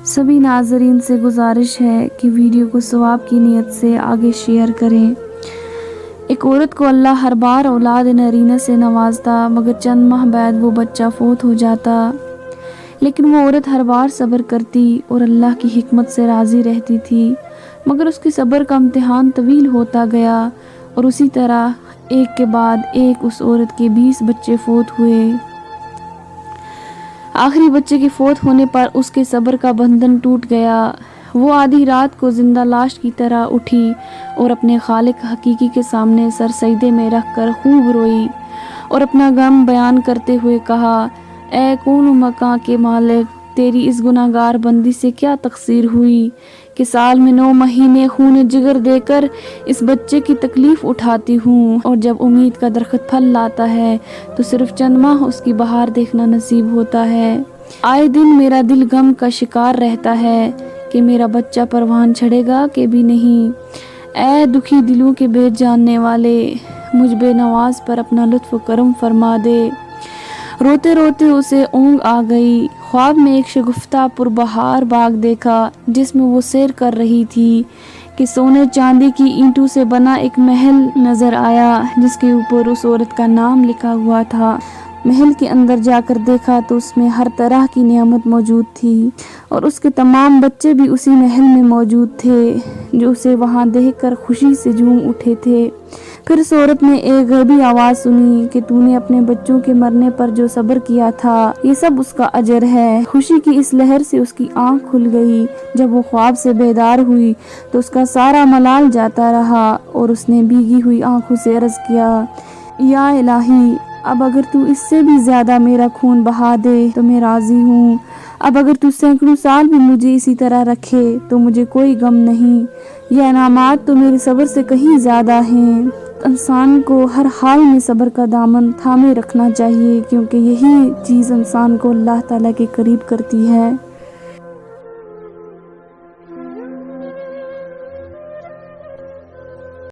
سبھی ناظرین سے گزارش ہے کہ ویڈیو کو ثواب کی نیت سے آگے شیئر کریں۔ ایک عورت کو اللہ ہر بار اولاد نرینہ سے نوازتا، مگر چند ماہ بعد وہ بچہ فوت ہو جاتا، لیکن وہ عورت ہر بار صبر کرتی اور اللہ کی حکمت سے راضی رہتی تھی، مگر اس کی صبر کا امتحان طویل ہوتا گیا اور اسی طرح ایک کے بعد ایک اس عورت کے 20 بچے فوت ہوئے۔ آخری بچے کے فوت ہونے پر اس کے صبر کا بندھن ٹوٹ گیا۔ وہ آدھی رات کو زندہ لاش کی طرح اٹھی اور اپنے خالق حقیقی کے سامنے سر سجدے میں رکھ کر خوب روئی اور اپنا غم بیان کرتے ہوئے کہا، اے کون و مکان کے مالک، تیری اس گناہگار بندی سے کیا تقصیر ہوئی کہ سال میں 9 مہینے خون جگر دے کر اس بچے کی تکلیف اٹھاتی ہوں، اور جب امید کا درخت پھل لاتا ہے تو صرف چند ماہ اس کی بہار دیکھنا نصیب ہوتا ہے۔ آئے دن میرا دل غم کا شکار رہتا ہے کہ میرا بچہ پروان چڑھے گا کہ بھی نہیں۔ اے دکھی دلوں کے بھید جاننے والے، مجھ بے نواز پر اپنا لطف و کرم فرما دے۔ روتے روتے اسے اونگ آ گئی۔ خواب میں ایک شگفتہ پربہار باغ دیکھا جس میں وہ سیر کر رہی تھی کہ سونے چاندی کی اینٹوں سے بنا ایک محل نظر آیا جس کے اوپر اس عورت کا نام لکھا ہوا تھا۔ محل کے اندر جا کر دیکھا تو اس میں ہر طرح کی نعمت موجود تھی اور اس کے تمام بچے بھی اسی محل میں موجود تھے جو اسے وہاں دیکھ کر خوشی سے جھوم اٹھے تھے۔ پھر اس عورت نے ایک غیبی آواز سنی کہ تو نے اپنے بچوں کے مرنے پر جو صبر کیا تھا یہ سب اس کا اجر ہے۔ خوشی کی اس لہر سے اس کی آنکھ کھل گئی۔ جب وہ خواب سے بیدار ہوئی تو اس کا سارا ملال جاتا رہا اور اس نے بھیگی ہوئی آنکھوں سے عرض کیا، یا الہی، اب اگر تو اس سے بھی زیادہ میرا خون بہا دے تو میں راضی ہوں۔ اب اگر تو سینکڑوں سال بھی مجھے اسی طرح رکھے تو مجھے کوئی غم نہیں۔ یہ انعامات تو میرے صبر سے کہیں زیادہ ہیں۔ انسان کو ہر حال میں صبر کا دامن تھامے رکھنا چاہیے، کیونکہ یہی چیز انسان کو اللہ تعالیٰ کے قریب کرتی ہے۔